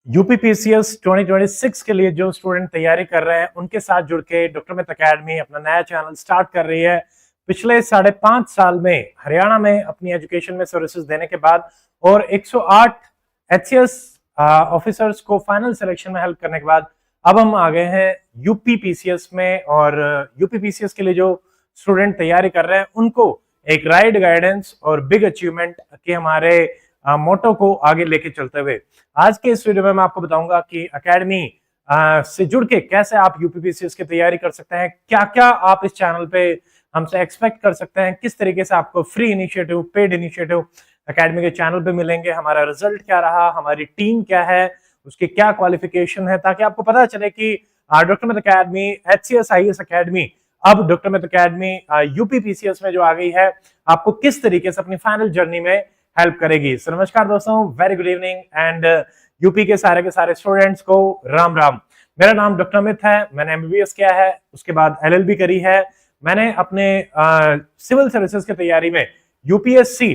UPPCS 2026 के लिए जो स्टूडेंट तैयारी कर रहे हैं उनके साथ जुड़ के डॉक्टर मित अकेडमी अपना नया चैनल स्टार्ट कर रही है। पिछले 5.5 साल में हरियाणा में अपनी एजुकेशन में सर्विसेज देने के बाद और 108 एचसीएस ऑफिसर्स को फाइनल सिलेक्शन में हेल्प करने के बाद अब हम आ गए हैं यूपीपीसीएस में। और यूपीपीसीएस के लिए जो स्टूडेंट तैयारी कर रहे हैं उनको एक राइट गाइडेंस और बिग अचीवमेंट के हमारे मोटो को आगे लेके चलते हुए आज के इस वीडियो में मैं आपको बताऊंगा कि एकेडमी से जुड़ के कैसे आप यूपीपीसीएस की तैयारी कर सकते हैं, क्या क्या आप इस चैनल पे हमसे एक्सपेक्ट कर सकते हैं, किस तरीके से आपको free initiative, paid initiative academy के चैनल पे मिलेंगे, हमारा रिजल्ट क्या रहा, हमारी टीम क्या है, उसकी क्या क्वालिफिकेशन है, ताकि आपको पता चले कि डॉक्टर मित अकेडमी, एचसीएस आईएएस एकेडमी, अब डॉक्टर मित अकेडमी यूपीपीसीएस में जो आ गई है, आपको किस तरीके से अपनी फाइनल जर्नी में हेल्प करेगी। सो नमस्कार दोस्तों, very good evening and UP के सारे स्टूडेंट्स को राम राम। मेरा नाम डॉक्टर अमित है, मैंने एमबीबीएस किया है, उसके बाद एलएलबी करी है। मैंने अपने सिविल सर्विसेज की तैयारी में यूपीएससी,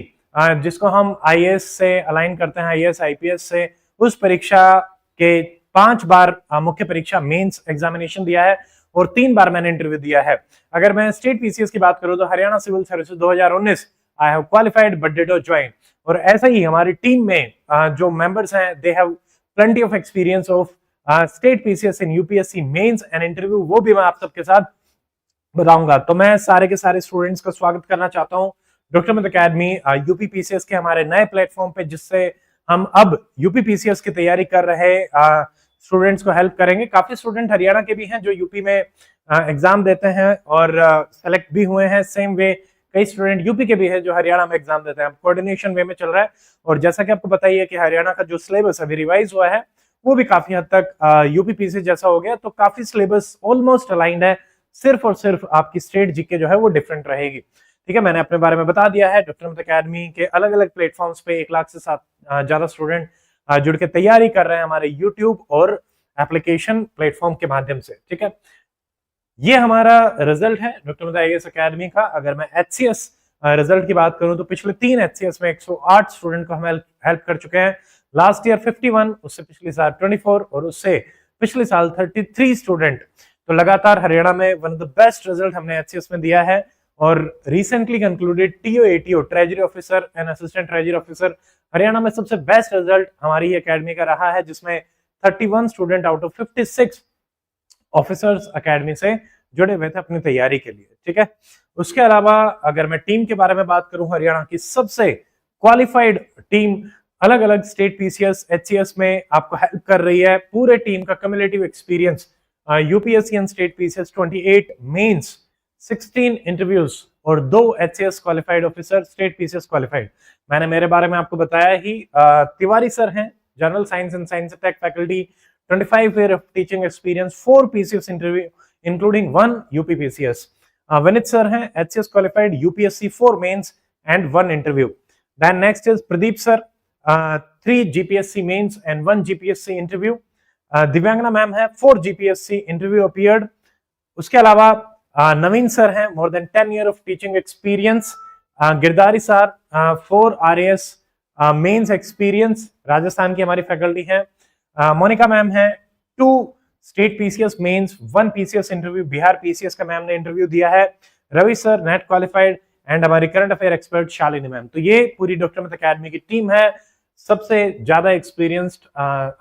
जिसको हम आईएएस से अलाइन करते हैं, आईएएस आईपीएस से, उस परीक्षा के 5 बार मुख्य परीक्षा मेंस एग्जामिनेशन दिया है और 3 बार मैंने इंटरव्यू दिया है। अगर मैं स्टेट पीसीएस की बात करूं तो Haryana civil services 2019 I have qualified but did not join. और ऐसा ही हमारी टीम में जो मेंबर्स हैं, they have plenty of experience of state PCS in UPSC mains and interview, वो भी मैं आप सबके साथ बताऊंगा। तो मैं सारे के सारे स्टूडेंट्स का स्वागत करना चाहता हूं डॉक्टर मित अकेडमी यूपीपीसीएस के हमारे नए प्लेटफॉर्म पे, जिससे हम अब यूपीपीसीएस की तैयारी कर रहे स्टूडेंट्स को हेल्प करेंगे। काफी स्टूडेंट हरियाणा के भी हैं जो यूपी में एग्जाम देते हैं और सेलेक्ट भी हुए हैं। सेम वे कई स्टूडेंट यूपी के भी है जो हरियाणा में एग्जाम देते हैं। कोऑर्डिनेशन वे में चल रहा है और जैसा कि आपको पता ही है कि हरियाणा का जो सिलेबस अभी रिवाइज हुआ है वो भी काफी हद तक यूपीपीसी जैसा हो गया, तो काफी सिलेबस ऑलमोस्ट अलाइंड है। सिर्फ और सिर्फ आपकी स्टेट जीके जो है वो डिफरेंट रहेगी। ठीक है, मैंने अपने बारे में बता दिया है। डॉक्टर मित अकेडमी के अलग अलग प्लेटफॉर्म्स पे 1 लाख से ज्यादा स्टूडेंट जुड़ के तैयारी कर रहे हैं हमारे यूट्यूब और एप्लीकेशन प्लेटफॉर्म के माध्यम से। ठीक है, ये हमारा रिजल्ट है डॉक्टर मित आईएएस एकेडमी का। अगर मैं एचसीएस रिजल्ट की बात करूं तो पिछले 3 एचसीएस में 108 स्टूडेंट को हम हेल्प कर चुके हैं। लास्ट ईयर 51, उससे पिछले साल 24 और उससे पिछले साल 33 स्टूडेंट। तो लगातार हरियाणा में one of the best result हमने एचसीएस में दिया है। और recently concluded TO treasury officer and assistant treasury officer, Haryana में सबसे बेस्ट रिजल्ट हमारी एकेडमी का रहा है, जिसमें 31 student out of 56 officers academy से जुड़े हुए थे अपनी तैयारी के लिए। ठीक है, उसके अलावा अगर मैं टीम के बारे में बात करूं, हरियाणा की सबसे क्वालिफाइड टीम अलग अलग स्टेट पीसीएस, एचसीएस में आपको हेल्प कर रही है। पूरे टीम का cumulative experience UPSC and state PCS 28 mains, 16 interviews और 2 HCS qualified officer, state PCS qualified. मैंने मेरे बारे में आपको बताया ही। तिवारी सर हैं, general science and science tech faculty, 25 year of teaching experience, 4 PCS interview including 1 UPPCS. Vinit sir हैं, HCS qualified, UPSC 4 mains and 1 interview. Then next is Pradeep sir, 3 GPSC mains and 1 GPSC interview. Divyangana ma'am है, 4 GPSC interview appeared. उसके अलावा Naveen sir हैं, more than 10 year of teaching experience. Girdhari sir, 4 RAS mains experience, Rajasthan की हमारी faculty है। Monika ma'am है, 2 state PCS mains, 1 PCS interview, Bihar PCS का ma'am ने इंटरव्यू दिया है। Ravi sir NET qualified and हमारी current affair expert Shalini ma'am. तो ये पूरी डॉक्टर मित अकेडमी की टीम है, सबसे ज्यादा एक्सपीरियंस्ड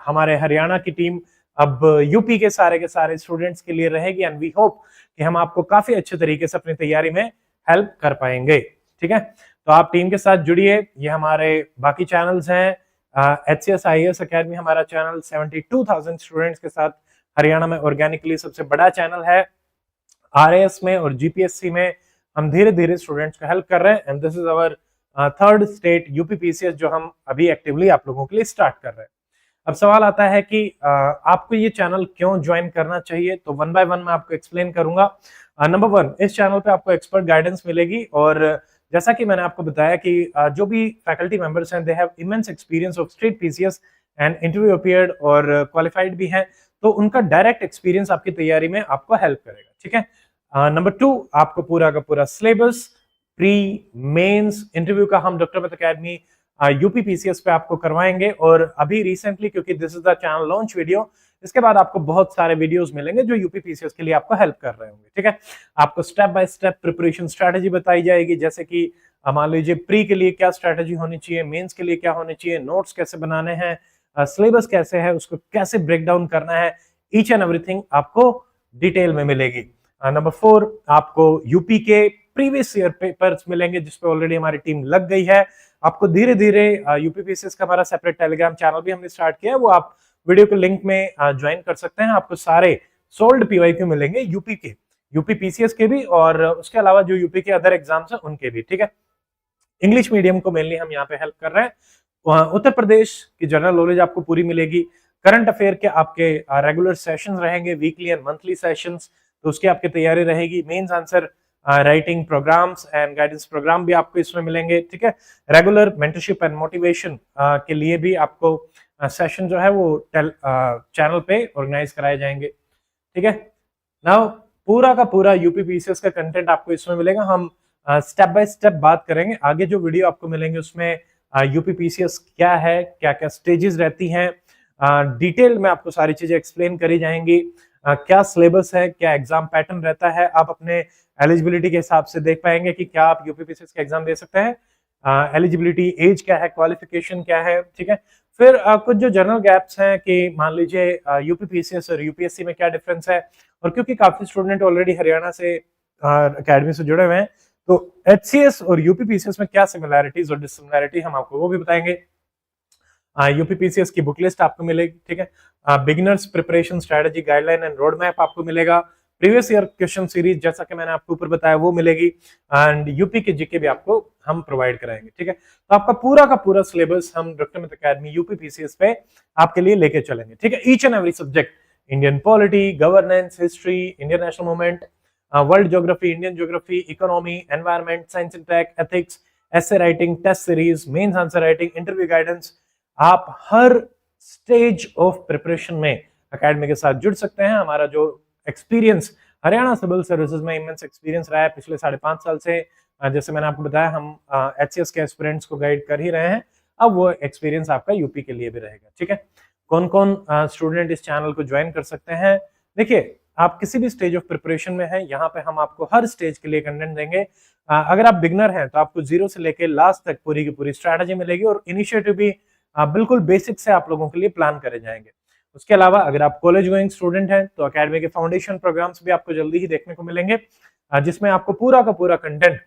हमारे हरियाणा की टीम अब यूपी के सारे स्टूडेंट्स के लिए रहेगी एंड वी होप कि हम आपको काफी अच्छे तरीके से अपनी तैयारी में हेल्प कर पाएंगे। ठीक है, तो आप टीम के साथ जुड़िए। ये हमारे बाकी चैनल्स हैं। एचसीएस आईएएस एकेडमी हमारा चैनल 72,000 स्टूडेंट्स के साथ हरियाणा में ऑर्गेनिकली सबसे बड़ा चैनल है। आरएएस में और जीपीएससी में हम धीरे धीरे स्टूडेंट्स को हेल्प कर रहे हैं and this is our 3rd state UPPCS जो हम अभी एक्टिवली आप लोगों के लिए स्टार्ट कर रहे हैं। अब सवाल आता है कि आपको ये चैनल क्यों ज्वाइन करना चाहिए, तो 1 by 1 मैं आपको एक्सप्लेन करूंगा। नंबर 1, इस चैनल पे आपको एक्सपर्ट गाइडेंस मिलेगी और जैसा कि मैंने आपको बताया कि जो भी फैकल्टी मेंबर्स हैं, they have immense experience of state PCS and interview appeared और क्वालिफाइड भी हैं, तो उनका डायरेक्ट एक्सपीरियंस आपकी तैयारी में आपको हेल्प करेगा। ठीक है, नंबर 2, आपको पूरा का पूरा सिलेबस, प्री मेंस इंटरव्यू का हम डॉक्टर मित अकेडमी यूपी पीसीएस पे आपको करवाएंगे। और अभी रिसेंटली, क्योंकि this is the channel launch video, इसके बाद आपको बहुत सारे वीडियोस मिलेंगे जो यूपी पीसीएस के लिए आपको हेल्प कर रहे होंगे। ठीक है, आपको step by step preparation strategy बताई जाएगी, जैसे कि मान लीजिए प्री के लिए क्या स्ट्रेटेजी होनी चाहिए, मेंस के लिए क्या होनी चाहिए, नोट्स कैसे बनाने हैं, सिलेबस कैसे है, उसको कैसे ब्रेक डाउन करना है, ईच एंड एवरीथिंग आपको डिटेल में मिलेगी। नंबर 4, आपको यूपी के प्रीवियस ईयर पेपर्स मिलेंगे जिसपे ऑलरेडी हमारी टीम लग गई है। आपको धीरे धीरे यूपी पीसीएस का हमारा सेपरेट टेलीग्राम चैनल भी हमने स्टार्ट किया है, वो आप वीडियो के लिंक में ज्वाइन कर सकते हैं। आपको सारे सोल्ड पीवाईक्यू मिलेंगे यूपी के, यूपी पीसीएस के भी, और उसके अलावा जो यूपी के अदर एग्जाम्स हैं उनके भी। ठीक है, इंग्लिश मीडियम को मेनली हम यहाँ पे हेल्प कर रहे हैं। उत्तर प्रदेश की जनरल नॉलेज आपको पूरी मिलेगी। करंट अफेयर के आपके रेगुलर सेशंस रहेंगे, वीकली एंड मंथली सेशंस, तो उसकी आपकी तैयारी रहेगी। Mains answer writing programmes and guidance programme भी आपको इसमें मिलेंगे। ठीक है, रेगुलर मेंटरशिप एंड मोटिवेशन के लिए भी आपको सेशन जो है वो चैनल पे ऑर्गेनाइज कराए जाएंगे। ठीक है, नाउ पूरा का पूरा यूपी पीसीएस का कंटेंट आपको इसमें मिलेगा। हम स्टेप बाय स्टेप बात करेंगे। आगे जो वीडियो आपको मिलेंगे उसमें यूपी पीसीएस क्या है, क्या क्या स्टेजेस रहती हैं, डिटेल में आपको सारी चीजें एक्सप्लेन करी जाएंगी। क्या सिलेबस है, क्या एग्जाम पैटर्न रहता है, आप अपने एलिजिबिलिटी के हिसाब से देख पाएंगे कि क्या आप यूपी पीसीएस का एग्जाम दे सकते हैं, एलिजिबिलिटी, एज क्या है, क्वालिफिकेशन क्या है। ठीक है, फिर कुछ जो जनरल गैप्स हैं कि मान लीजिए यूपी पीसीएस और यूपीएससी में क्या डिफरेंस है, और क्योंकि काफी स्टूडेंट ऑलरेडी हरियाणा से अकेडमी से जुड़े हुए हैं, तो एचसीएस और यूपी पीसीएस में क्या सिमिलैरिटीज और डिससिमिलैरिटी हम आपको वो भी बताएंगे। यूपी पीसीएस की बुक लिस्ट आपको मिलेगी। ठीक है, beginners preparation strategy guideline and road map आपको मिलेगा। प्रीवियस ईयर क्वेश्चन सीरीज जैसा कि मैंने आपको ऊपर बताया वो मिलेगी, एंड यूपी के जीके भी आपको हम प्रोवाइड कराएंगे। ठीक है, तो आपका पूरा का पूरा सिलेबस हम डॉक्टर मित अकेडमी यूपी पीसीएस पे आपके लिए लेके चलेंगे। ठीक है, each and every subject, Indian polity, governance, history, Indian national movement, world geography, Indian geography, economy, environment, science and tech, ethics, essay writing, test series, mains answer writing, interview guidance, आप हर stage of preparation में academy के साथ जुड़ सकते हैं। हमारा जो एक्सपीरियंस हरियाणा सिविल सर्विसेज में इमेंस एक्सपीरियंस रहा है पिछले 5.5 साल से, जैसे मैंने आपको बताया हम एचसीएस के एस्पिरेंट्स को गाइड कर ही रहे हैं, अब वो एक्सपीरियंस आपका यूपी के लिए भी रहेगा। ठीक है, कौन कौन स्टूडेंट इस चैनल को ज्वाइन कर सकते हैं? देखिए, आप किसी भी स्टेज ऑफ प्रिपरेशन में हैं, यहाँ पे हम आपको हर स्टेज के लिए कंटेंट देंगे। अगर आप बिगनर हैं तो आपको जीरो से लेके लास्ट तक पूरी की पूरी स्ट्रैटेजी मिलेगी, और इनिशिएटिव भी बिल्कुल बेसिक से आप लोगों के लिए प्लान करे जाएंगे। उसके अलावा अगर आप कॉलेज गोइंग स्टूडेंट हैं तो एकेडमी के फाउंडेशन प्रोग्राम्स भी आपको जल्दी ही देखने को मिलेंगे, जिसमें आपको पूरा का पूरा कंटेंट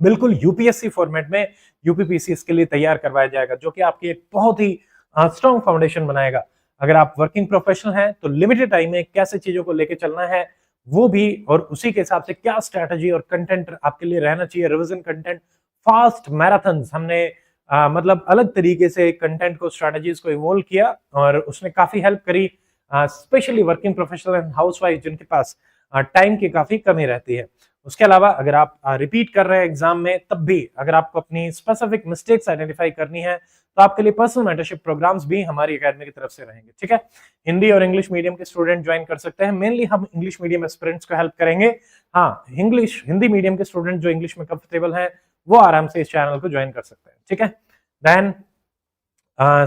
बिल्कुल यूपीएससी फॉर्मेट में यूपी पीसीएस के लिए तैयार करवाया जाएगा, जो कि आपकी एक बहुत ही स्ट्रॉन्ग फाउंडेशन बनाएगा। अगर आप वर्किंग प्रोफेशनल हैं तो लिमिटेड टाइम में कैसे चीजों को लेकर चलना है वो भी, और उसी के हिसाब से क्या स्ट्रैटेजी और कंटेंट आपके लिए रहना चाहिए, रिवीजन कंटेंट, फास्ट मैराथन्स, हमने मतलब अलग तरीके से कंटेंट को, स्ट्रैटेजीज को इवॉल्व किया, और उसने काफी हेल्प करी specially working professional and housewife जिनके पास टाइम की काफी कमी रहती है। उसके अलावा अगर आप रिपीट कर रहे हैं एग्जाम में, तब भी अगर आपको अपनी स्पेसिफिक मिस्टेक्स आइडेंटिफाई करनी है तो आपके लिए पर्सनल मेंटरशिप प्रोग्राम्स भी हमारी एकेडमी की तरफ से रहेंगे। ठीक है, हिंदी और इंग्लिश मीडियम के स्टूडेंट ज्वाइन कर सकते हैं। मेनली हम इंग्लिश मीडियम एस्पिरेंट्स को हेल्प करेंगे। हाँ, हिंदी मीडियम के स्टूडेंट जो इंग्लिश में कंफर्टेबल हैं वो आराम से इस चैनल को ज्वाइन कर सकते हैं। ठीक है, देन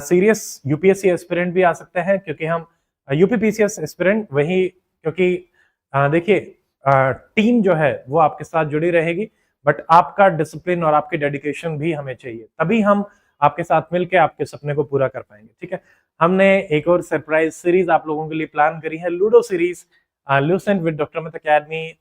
सीरियस यूपीएससी एस्पिरेंट भी आ सकते हैं, क्योंकि हम यूपी पीसीएस एस्पिरेंट वही, क्योंकि देखिए टीम जो है वो आपके साथ जुड़ी रहेगी, बट आपका डिसिप्लिन और आपकी डेडिकेशन भी हमें चाहिए, तभी हम आपके साथ मिलकर आपके सपने को पूरा कर पाएंगे। ठीक है, हमने एक और सरप्राइज सीरीज आप लोगों के लिए प्लान करी है, ludo series, Lucent with doctor मित अकेडमी।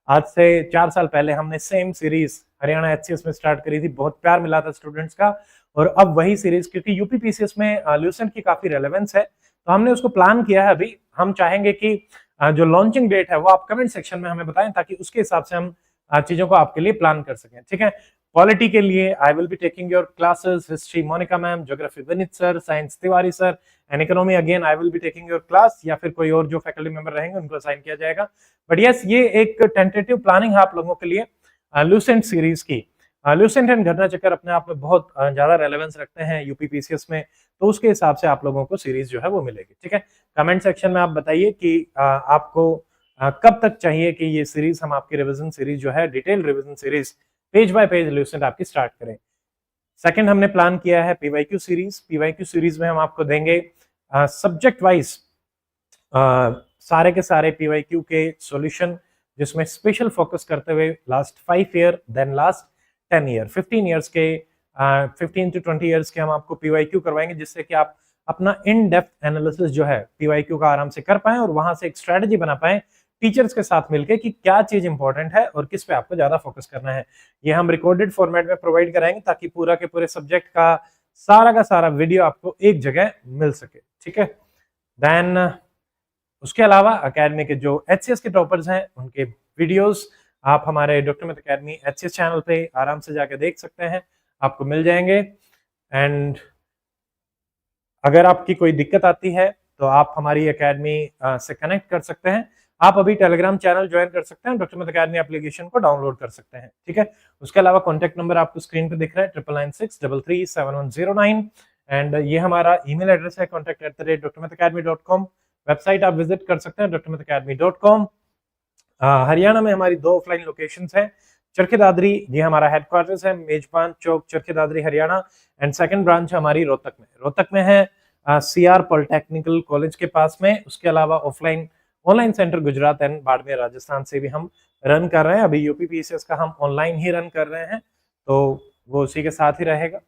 आज से 4 साल पहले हमने सेम सीरीज हरियाणा एचसीएस में स्टार्ट करी थी, बहुत प्यार मिला था स्टूडेंट्स का, और अब वही सीरीज, क्योंकि यूपी पीसीएस में लूसेंट की काफी रेलेवेंस है, तो हमने उसको प्लान किया है। अभी हम चाहेंगे कि जो लॉन्चिंग डेट है वो आप कमेंट सेक्शन में हमें बताएं, ताकि उसके हिसाब से हम चीजों को आपके लिए प्लान कर सकें। ठीक है, पॉलिटी के लिए I will be taking your classes, history Monika ma'am, geography Vineet sir, science Tiwari sir, and economy again I will be taking your class, या फिर कोई और जो फैकल्टी मेंबर रहेंगे उनको असाइन किया जाएगा। बट यस, ये एक टेंटेटिव प्लानिंग है आप लोगों के लिए लूसेंट सीरीज की। लूसेंट एंड घटना चक्कर अपने आप में बहुत ज्यादा रेलेवेंस रखते हैं यूपी पीसीएस में, तो उसके हिसाब से आप लोगों को सीरीज जो है वो मिलेगी। ठीक है, कमेंट सेक्शन में आप बताइए कि आपको कब तक चाहिए कि ये सीरीज हम आपकी रिवीजन सीरीज जो है, detail revision series page bye page Lucent आपकी स्टार्ट करें। सेकंड हमने प्लान किया है पीवाईक्यू सीरीज। पीवाईक्यू सीरीज में हम आपको देंगे सब्जेक्ट वाइज सारे के सारे पीवाईक्यू के सॉल्यूशन, जिसमें स्पेशल फोकस करते हुए last 5 year then last 10 year 15 years के 15 to 20 ईयर्स के हम आपको पीवाईक्यू करवाएंगे, जिससे कि आप अपना इन डेप्थ एनालिसिस जो है पीवाईक्यू का आराम से कर पाएं और वहां से एक स्ट्रेटजी बना पाएं टीचर्स के साथ मिलकर कि क्या चीज इंपॉर्टेंट है और किस पे आपको ज्यादा फोकस करना है। ये हम रिकॉर्डेड फॉर्मेट में प्रोवाइड कराएंगे ताकि पूरा के पूरे सब्जेक्ट का सारा वीडियो आपको एक जगह मिल सके, ठीक है। देन उसके अलावा अकेडमी के जो एचसीएस के टॉपर्स हैं उनके वीडियोस आप हमारे डॉक्टर मित अकेडमी एचसीएस चैनल पे आराम से जाके देख सकते हैं, आपको मिल जाएंगे। एंड अगर आपकी कोई दिक्कत आती है तो आप हमारी एकेडमी से कनेक्ट कर सकते हैं। आप अभी टेलीग्राम चैनल ज्वाइन कर सकते हैं, डॉक्टर मित अकेडमी एप्लीकेशन को डाउनलोड कर सकते हैं, ठीक है। उसके अलावा कॉन्टैक्ट नंबर आपको स्क्रीन पे दिख रहा है 9996337109। एंड ये हमारा ईमेल एड्रेस है contact@drmitacademy.com। वेबसाइट आप विजिट कर सकते हैं drmitacademy.com। हरियाणा में हमारी 2 ऑफलाइन लोकेशंस हैं। चरखी दादरी ये हमारा हेडक्वार्टर्स है, Mejban Chowk, Charkhi Dadri, Haryana. And second branch हमारी रोहतक में है सीआर पॉलिटेक्निकल कॉलेज के पास में। उसके अलावा online centre Gujarat and Barmer Rajasthan से भी हम रन कर रहे हैं। अभी यूपीपीसीएस का हम ऑनलाइन ही रन कर रहे हैं, तो वो उसी के साथ ही रहेगा।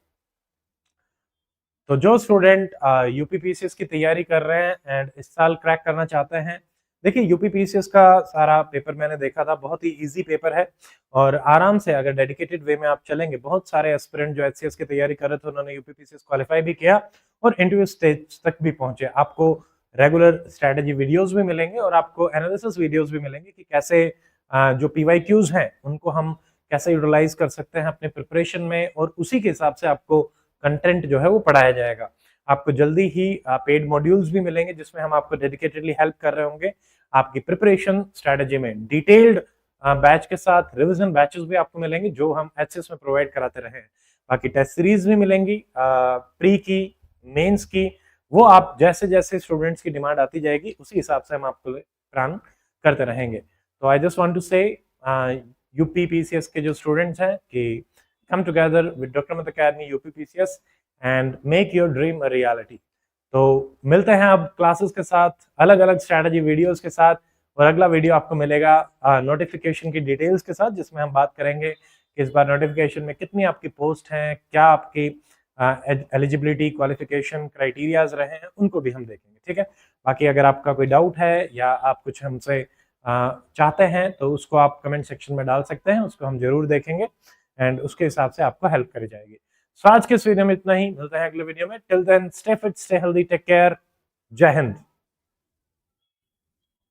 तो जो स्टूडेंट यूपीपीसीएस की तैयारी कर रहे हैं एंड इस साल क्रैक करना चाहते हैं, देखिए यूपीपीसीएस का सारा पेपर मैंने देखा था, बहुत ही इजी पेपर है और आराम से अगर डेडिकेटेड वे में आप चलेंगे, बहुत सारे एस्पिरेंट जो एचसीएस की तैयारी कर रहे थे उन्होंने यूपीपीसीएस क्वालिफाई भी किया और इंटरव्यू स्टेज तक भी पहुंचे। आपको रेगुलर स्ट्रेटेजी वीडियोस भी मिलेंगे और आपको एनालिसिस वीडियोस भी मिलेंगे कि कैसे जो पीवाईक्यूज हैं उनको हम कैसे यूटिलाइज कर सकते हैं अपने प्रिपरेशन में, और उसी के हिसाब से आपको कंटेंट जो है वो पढ़ाया जाएगा। आपको जल्दी ही पेड मॉड्यूल्स भी मिलेंगे जिसमें हम आपको डेडिकेटेडली हेल्प कर रहे होंगे आपकी प्रिपरेशन स्ट्रेटेजी में। डिटेल्ड बैच के साथ रिवीजन बैचेस भी आपको मिलेंगे जो हम एचएस में प्रोवाइड कराते रहे हैं। बाकी टेस्ट सीरीज भी मिलेंगी, प्री की, मेंस की, वो आप जैसे जैसे स्टूडेंट्स की डिमांड आती जाएगी उसी हिसाब से हम आपको प्लान करते रहेंगे। तो आई जस्ट वांट टू से यूपीपीसीएस के जो स्टूडेंट्स हैं कि come together with Dr. Mit Academy UPPCS and make your dream a reality। तो मिलते हैं अब क्लासेस के साथ, अलग अलग स्ट्रैटेजी वीडियोस के साथ, और अगला वीडियो आपको मिलेगा नोटिफिकेशन की डिटेल्स के साथ, जिसमें हम बात करेंगे कि इस बार नोटिफिकेशन में कितनी आपकी पोस्ट हैं, क्या आपकी एलिजिबिलिटी क्वालिफिकेशन क्राइटेरियाज रहे हैं, उनको भी हम देखेंगे, ठीक है। बाकी अगर आपका कोई डाउट है या आप कुछ हमसे चाहते हैं तो उसको आप कमेंट सेक्शन में डाल सकते हैं, उसको हम जरूर देखेंगे एंड उसके हिसाब से आपको हेल्प करी जाएगी। सो आज के इस वीडियो में इतना ही, मिलते हैं अगले वीडियो में। Till then stay fit, stay healthy, take care, जय हिंद।